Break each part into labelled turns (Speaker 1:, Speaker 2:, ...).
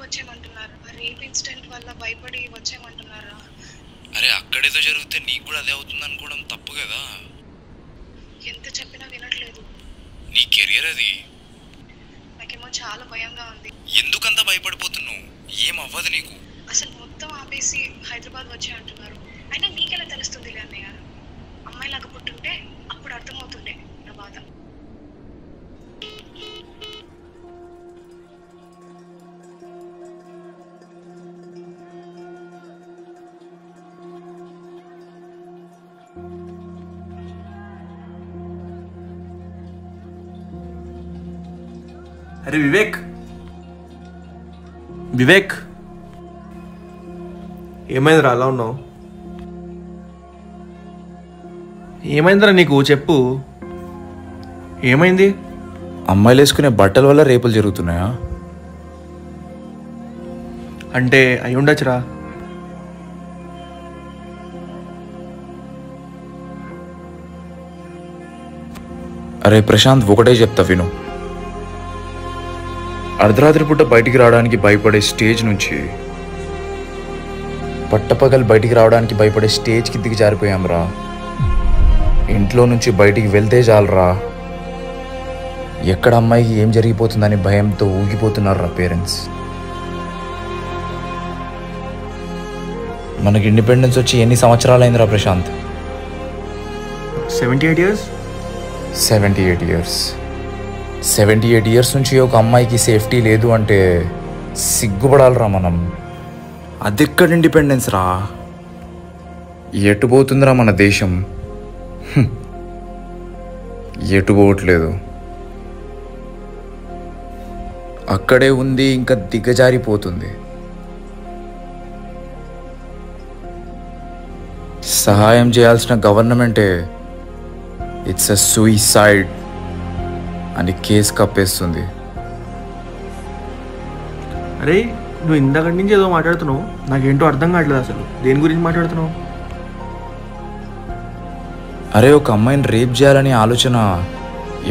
Speaker 1: వచ్చేయమంటున్నారు. ఆ rape incident వల్ల భయపడి వచ్చేయమంటున్నారా?
Speaker 2: అరే అక్కడేదో జరిగితే నీకు కూడా అదే అవుతుంది అనుకోవడం తప్పు కదా.
Speaker 1: ఎంత చెప్పినా వినట్లేదు.
Speaker 2: నీ కెరియర్ అది.
Speaker 1: నాకేమో చాలా భయంగా ఉంది.
Speaker 2: ఎందుకంత భయపడిపోతున్నావు? ఏం అవ్వదు నీకు.
Speaker 1: అసలు మొత్తం ఆపేసి హైదరాబాద్ వచ్చేయంటున్నారు. అయినా నీకెలా తెలుస్తుంది అన్నయ్య? అమ్మాయిలాగా పుట్టుంటే అప్పుడు అర్థమవుతుండే నా బాధ.
Speaker 3: అరే వివేక్, వివేక్ ఏమైందిరా అలా ఉన్నావు? ఏమైందిరా నీకు? చెప్పు, ఏమైంది?
Speaker 2: అమ్మాయిలు వేసుకునే బట్టల వల్ల రేపులు జరుగుతున్నాయా?
Speaker 3: అంటే అయి ఉండొచ్చురా.
Speaker 2: అరే ప్రశాంత్, ఒకటే చెప్తా విను. అర్ధరాత్రి పూట బయటికి రావడానికి భయపడే స్టేజ్ నుంచి పట్టపగలు బయటికి రావడానికి భయపడే స్టేజ్కి దిగజారిపోయాంరా. ఇంట్లో నుంచి బయటికి వెళ్తే చాలరా, ఎక్కడ అమ్మాయికి ఏం జరిగిపోతుందని భయంతో ఊగిపోతున్నారు రా పేరెంట్స్. మనకి ఇండిపెండెన్స్ వచ్చి ఎన్ని సంవత్సరాలైందిరా ప్రశాంత్?
Speaker 3: 78 years.
Speaker 2: 78 years. 78 years నుంచి ఒక అమ్మాయికి సేఫ్టీ లేదు అంటే సిగ్గుపడాలరా మనం. అదెక్కడ ఇండిపెండెన్స్ రా? ఎటు పోతుందిరా మన దేశం? ఎటు పోవట్లేదు, అక్కడే ఉంది, ఇంకా దిగజారిపోతుంది. సహాయం చేయాల్సిన గవర్నమెంటే ఇట్స్ ఎ సూయిసైడ్ అని కేసు కప్పేస్తుంది.
Speaker 3: అరే నువ్వు ఇందాక నుంచి ఏదో మాట్లాడుతున్నావు, నాకేంటో అర్థం కావట్లేదు. అసలు దేని గురించి మాట్లాడుతున్నావు?
Speaker 2: అరే ఒక అమ్మాయిని రేప్ చేయాలనే ఆలోచన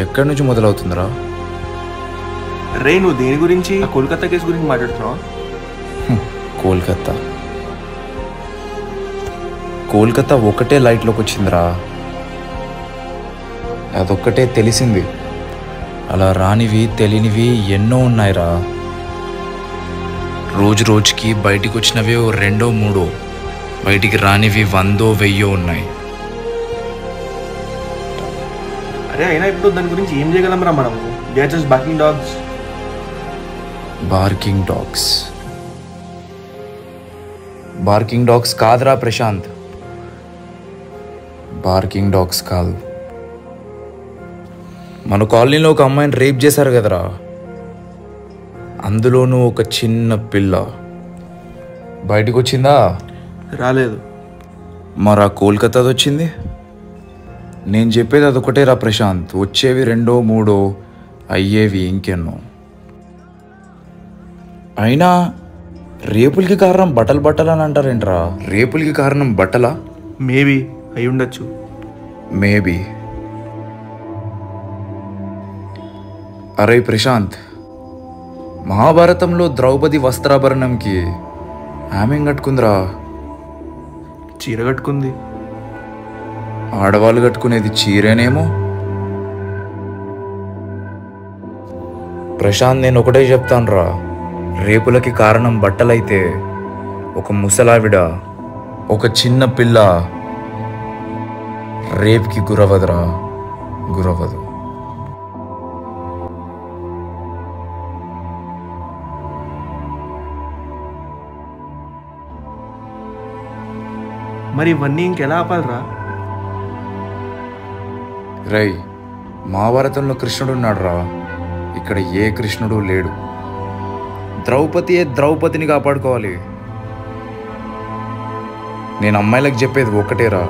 Speaker 2: ఎక్కడి నుంచి మొదలవుతుందిరా?
Speaker 3: రే నువ్వు దేని గురించి? కోల్కతా కేసు గురించి మాట్లాడుతున్నావా?
Speaker 2: కోల్కతా ఒకటే లైట్లోకి వచ్చిందిరా, అదొక్కటే తెలిసింది. అలా రానివి తెలియనివి ఎన్నో ఉన్నాయిరా. రోజు రోజుకి బయటికి వచ్చినవి 2-3, బయటికి రానివి 100-1000 ఉన్నాయి.
Speaker 3: అరే అయినా ఇప్పుడు దాని గురించి ఏం చేయగలమరా మనము? They are just barking dogs.
Speaker 2: Barking dogs కాదురా ప్రశాంత్, బార్కింగ్ డాగ్స్ కాదు. మన కాలనీలో ఒక అమ్మాయిని రేప్ చేశారు కదరా, అందులోనూ ఒక చిన్న పిల్ల. బయటకు వచ్చిందా?
Speaker 3: రాలేదు.
Speaker 2: మరి ఆ కోల్కతాది వచ్చింది. నేను చెప్పేది అదొకటే రా ప్రశాంత్, వచ్చేవి 2-3, అయ్యేవి ఇంకెన్నో. అయినా రేపులకి కారణం బట్టలు అని అంటారేంట్రా? రేపులకి కారణం బట్టలా?
Speaker 3: మేబీ అయి ఉండొచ్చు.
Speaker 2: మేబీ. అరే ప్రశాంత్, మహాభారతంలో ద్రౌపది వస్త్రాభరణంకి ఆమె కట్టుకుందిరా?
Speaker 3: చీర కట్టుకుంది.
Speaker 2: ఆడవాళ్ళు కట్టుకునేది చీరేనేమో. ప్రశాంత్, నేను ఒకటే చెప్తానురా, రేపులకి కారణం బట్టలైతే ఒక ముసలావిడ, ఒక చిన్న పిల్ల రేప్కి గురవదురా, గురవదు.
Speaker 3: మరి ఇవన్నీ ఇంకెలా ఆపాలరా?
Speaker 2: రై, మహాభారతంలో కృష్ణుడు ఉన్నాడు రా, ఇక్కడ ఏ కృష్ణుడు లేడు. ద్రౌపదిని కాపాడుకోవాలి. నేను అమ్మాయిలకు చెప్పేది ఒకటేరా,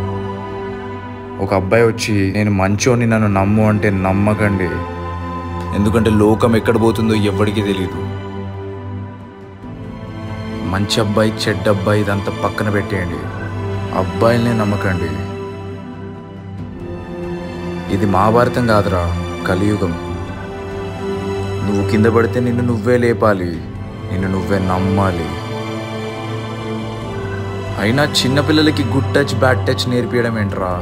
Speaker 2: ఒక అబ్బాయి వచ్చి నేను మంచోని నన్ను నమ్ము అంటే నమ్మకండి. ఎందుకంటే లోకం ఎక్కడ పోతుందో ఎవరికి తెలియదు. మంచి అబ్బాయి చెడ్డ అబ్బాయి ఇదంతా పక్కన పెట్టేయండి, అబ్బాయిల్నే నమ్మకండి. ఇది మహాభారతం కాదురా, కలియుగం. నువ్వు కింద పడితే నిన్ను నువ్వే లేపాలి, నిన్ను నువ్వే నమ్మాలి. అయినా చిన్నపిల్లలకి గుడ్ టచ్ బ్యాడ్ టచ్ నేర్పించడం ఏంట్రా?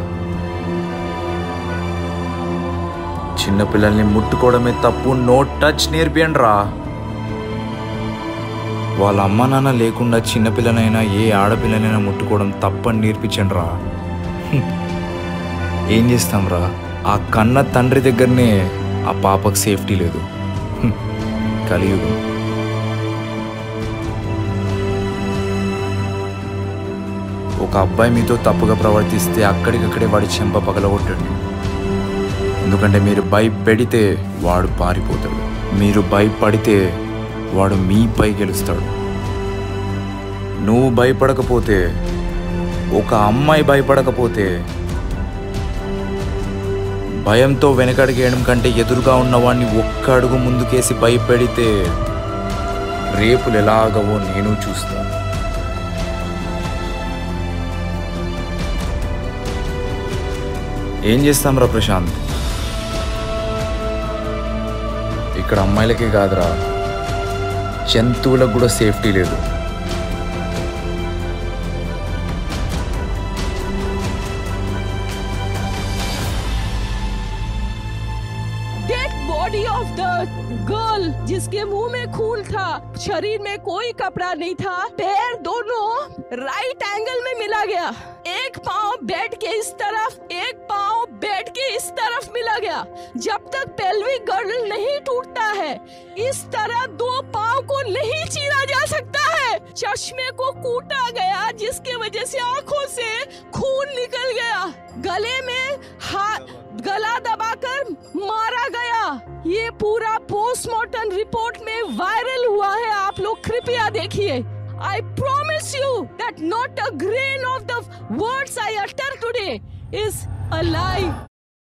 Speaker 2: చిన్నపిల్లల్ని ముట్టుకోవడమే తప్పు, నో టచ్ నేర్పియండి రా. వాళ్ళ అమ్మ నాన్న లేకుండా చిన్నపిల్లనైనా ఏ ఆడపిల్లనైనా ముట్టుకోవడం తప్పని నేర్పించండి రా. ఏం చేస్తాం రా, ఆ కన్న తండ్రి దగ్గరనే ఆ పాపకు సేఫ్టీ లేదు. కలియుగం. ఒక అబ్బాయి మీతో తప్పుగా ప్రవర్తిస్తే అక్కడికక్కడే వాడి చెంప పగలగొట్టండి. ఎందుకంటే మీరు భయపెడితే వాడు పారిపోతాడు, మీరు భయపడితే వాడు మీపై గెలుస్తాడు. నువ్వు భయపడకపోతే, ఒక అమ్మాయి భయపడకపోతే, భయంతో వెనకడిగేయడం కంటే ఎదురుగా ఉన్నవాడిని ఒక్క అడుగు ముందుకేసి భయపెడితే రేపులు ఎలాగవో నేను చూస్తాను. ఏం చేస్తాం రా ప్రశాంత్? ఇక్కడ అమ్మాయిలకే కాదురా, జంతువులకు కూడా సేఫ్టీ లేదు.
Speaker 4: बॉडी ऑफ द गर्ल जिसके मुंह में खून था, शरीर में कोई कपड़ा नहीं था, पैर दोनों राइट एंगल में मिला गया, एक पांव बेड के इस तरफ, एक पांव बेड के इस तरफ मिला गया. जब तक पेल्विक गर्डल नहीं टूटता है, इस तरह दो पांव को नहीं चीरा जा सकता है. चश्मे को कूटा गया जिसके वजह से आंखों से खून निकल गया. गले में गला दबाकर मारा गया. ये पूरा पोस्टमार्टम रिपोर्ट में वायरल हुआ है, आप लोग कृपया देखिए. I promise you that not a grain of the words I utter today is a lie.